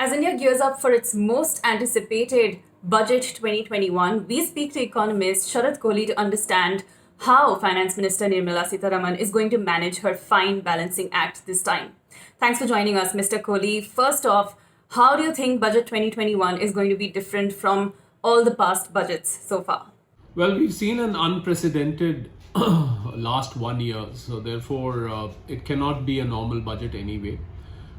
As India gears up for its most anticipated Budget 2021, we speak to economist Sharad Kohli to understand how Finance Minister Nirmala Sitharaman is going to manage her fine balancing act this time. Thanks for joining us, Mr. Kohli. First off, how do you think Budget 2021 is going to be different from all the past budgets so far? Well, we've seen an unprecedented last 1 year, so therefore it cannot be a normal budget anyway.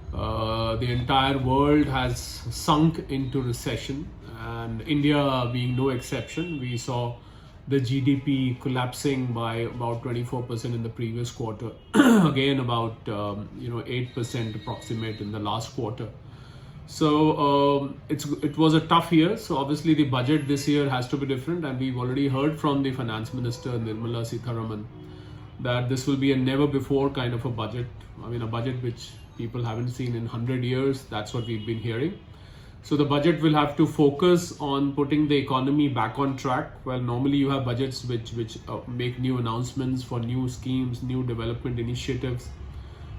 The entire world has sunk into recession, and India being no exception. We saw the GDP collapsing by about 24% in the previous quarter, again about 8% approximate in the last quarter. So it was a tough year. So obviously the budget this year has to be different, and we've already heard from the Finance Minister Nirmala Sitharaman that this will be a never before kind of a budget. I mean, a budget which people haven't seen in 100 years. That's what we've been hearing. So the budget will have to focus on putting the economy back on track. Well, normally you have budgets which make new announcements for new schemes, new development initiatives,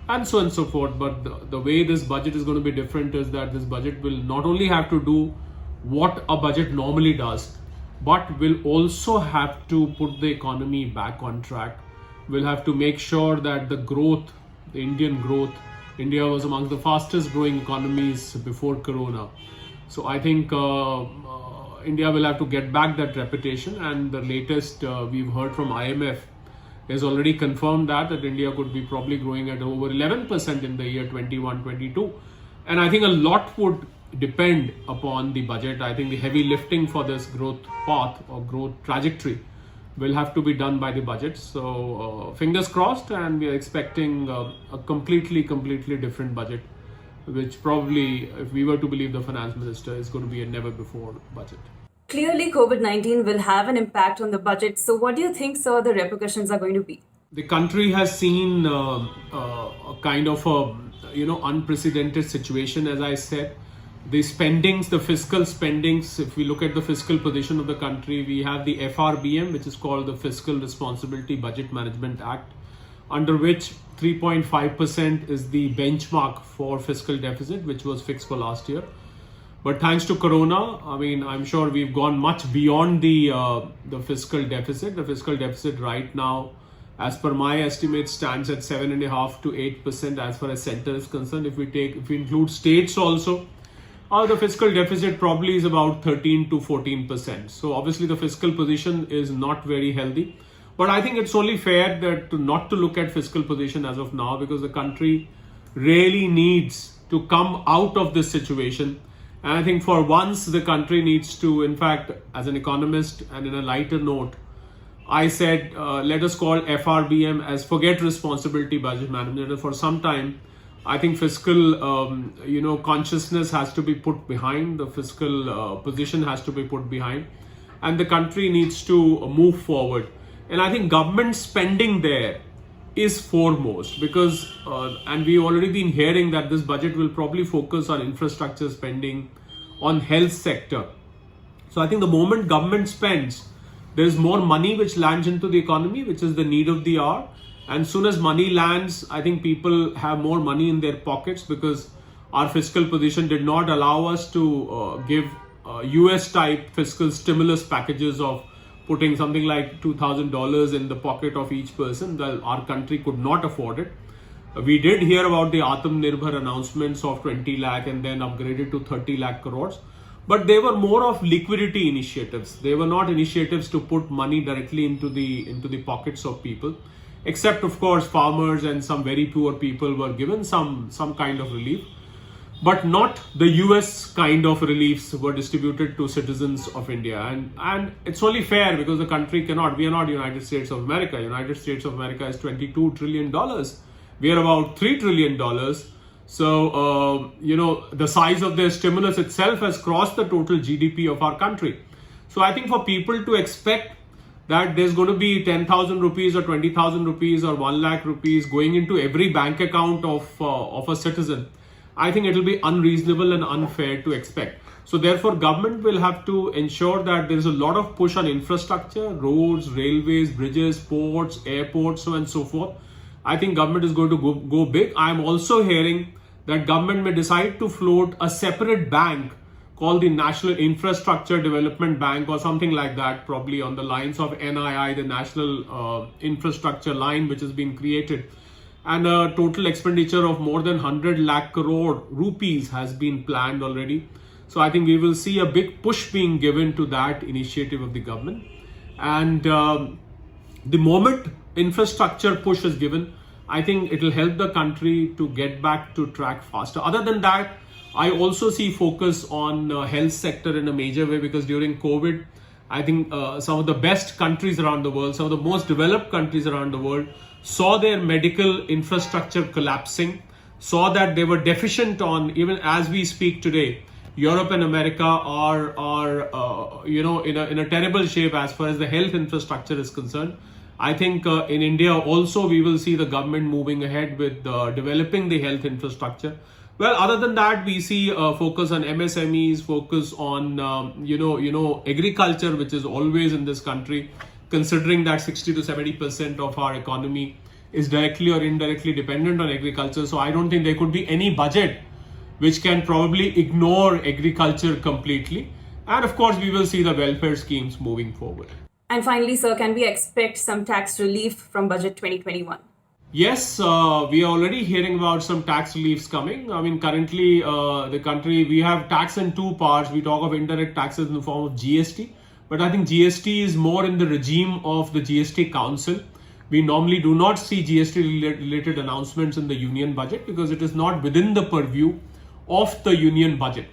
and so on and so forth. But the way this budget is going to be different is that this budget will not only have to do what a budget normally does, but will also have to put the economy back on track. We'll have to make sure that the growth, the Indian growth, India was among the fastest growing economies before Corona. So I think India will have to get back that reputation, and the latest we've heard from IMF has already confirmed that India could be probably growing at over 11% in the year 21-22. And I think a lot would depend upon the budget. I think the heavy lifting for this growth path or growth trajectory will have to be done by the budget. So fingers crossed, and we are expecting a completely different budget, which probably, if we were to believe the finance minister, is going to be a never before budget. Clearly, COVID-19 will have an impact on the budget. So what do you think, sir, the repercussions are going to be? The country has seen a kind of unprecedented situation, as I said. The spendings, the fiscal spendings, if we look at the fiscal position of the country, we have the FRBM, which is called the Fiscal Responsibility Budget Management Act, under which 3.5% is the benchmark for fiscal deficit, which was fixed for last year. But thanks to Corona, I mean, I'm sure we've gone much beyond the fiscal deficit. The fiscal deficit right now, as per my estimate, stands at 7.5% to 8% as far as center is concerned. If we include states also, the fiscal deficit probably is about 13 to 14%. So obviously the fiscal position is not very healthy. But I think it's only fair that not to look at fiscal position as of now, because the country really needs to come out of this situation. And I think for once the country needs to, in fact, as an economist and in a lighter note, I said, let us call FRBM as forget responsibility budget management. For some time, I think fiscal, consciousness has to be put behind, the fiscal position has to be put behind, and the country needs to move forward. And I think government spending there is foremost, because, and we've already been hearing that this budget will probably focus on infrastructure spending, on health sector. So I think the moment government spends, there's more money which lands into the economy, which is the need of the hour. And soon as money lands, I think people have more money in their pockets, because our fiscal position did not allow us to give US type fiscal stimulus packages of putting something like $2,000 in the pocket of each person. Well, our country could not afford it. We did hear about the Atmanirbhar announcements of 20 lakh and then upgraded to 30 lakh crores. But they were more of liquidity initiatives. They were not initiatives to put money directly into the pockets of people. Except, of course, farmers and some very poor people were given some kind of relief. But not the US kind of reliefs were distributed to citizens of India. And it's only fair, because the country cannot, we are not United States of America. United States of America is $22 trillion. We are about $3 trillion. So, the size of their stimulus itself has crossed the total GDP of our country. So I think for people to expect that there's going to be 10,000 rupees or 20,000 rupees or 1 lakh rupees going into every bank account of a citizen, I think it will be unreasonable and unfair to expect. So therefore, government will have to ensure that there is a lot of push on infrastructure, roads, railways, bridges, ports, airports, so on and so forth. I think government is going to go big. I'm also hearing that government may decide to float a separate bank called the National Infrastructure Development Bank or something like that, probably on the lines of NII, the National Infrastructure Line, which has been created. And a total expenditure of more than 100 lakh crore rupees has been planned already. So I think we will see a big push being given to that initiative of the government. And the moment infrastructure push is given, I think it will help the country to get back to track faster. Other than that, I also see focus on health sector in a major way, because during COVID, I think some of the best countries around the world, some of the most developed countries around the world saw their medical infrastructure collapsing, saw that they were deficient on, even as we speak today, Europe and America are in a terrible shape as far as the health infrastructure is concerned. I think in India also we will see the government moving ahead with developing the health infrastructure. Well, other than that, we see focus on MSMEs, focus on agriculture, which is always in this country, considering that 60 to 70% of our economy is directly or indirectly dependent on agriculture. So I don't think there could be any budget which can probably ignore agriculture completely. And of course, we will see the welfare schemes moving forward. And finally, sir, can we expect some tax relief from Budget 2021? Yes, we are already hearing about some tax reliefs coming. I mean, currently, the country, we have tax in two parts. We talk of indirect taxes in the form of GST, but I think GST is more in the regime of the GST Council. We normally do not see GST related announcements in the union budget because it is not within the purview of the union budget.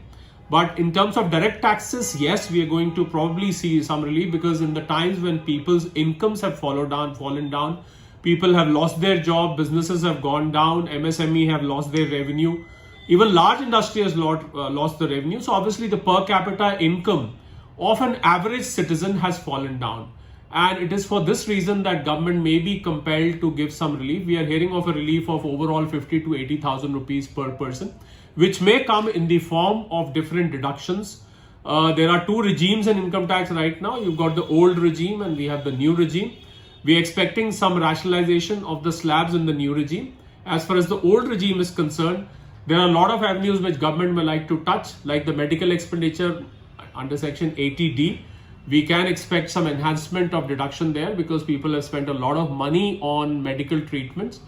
But in terms of direct taxes, yes, we are going to probably see some relief, because in the times when people's incomes have fallen down, people have lost their job, businesses have gone down, MSME have lost their revenue, even large industry has lost the revenue. So obviously the per capita income of an average citizen has fallen down. And it is for this reason that government may be compelled to give some relief. We are hearing of a relief of overall 50 to 80,000 rupees per person, which may come in the form of different deductions. There are two regimes in income tax right now. You've got the old regime and we have the new regime. We are expecting some rationalization of the slabs in the new regime. As far as the old regime is concerned, there are a lot of avenues which government may like to touch, like the medical expenditure under section 80D. We can expect some enhancement of deduction there because people have spent a lot of money on medical treatments.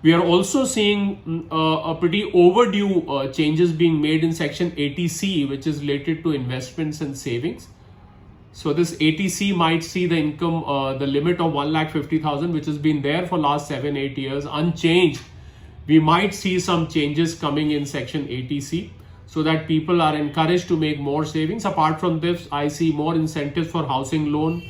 We are also seeing a pretty overdue changes being made in section 80C, which is related to investments and savings. So this 80C might see the income, the limit of 1,50,000, which has been there for last 7-8 years, unchanged. We might see some changes coming in section 80C so that people are encouraged to make more savings. Apart from this, I see more incentives for housing loan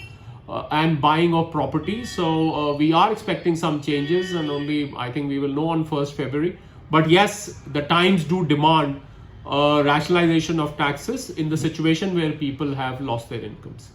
and buying of property. So we are expecting some changes, and only I think we will know on 1st February. But yes, the times do demand rationalization of taxes in the situation where people have lost their incomes.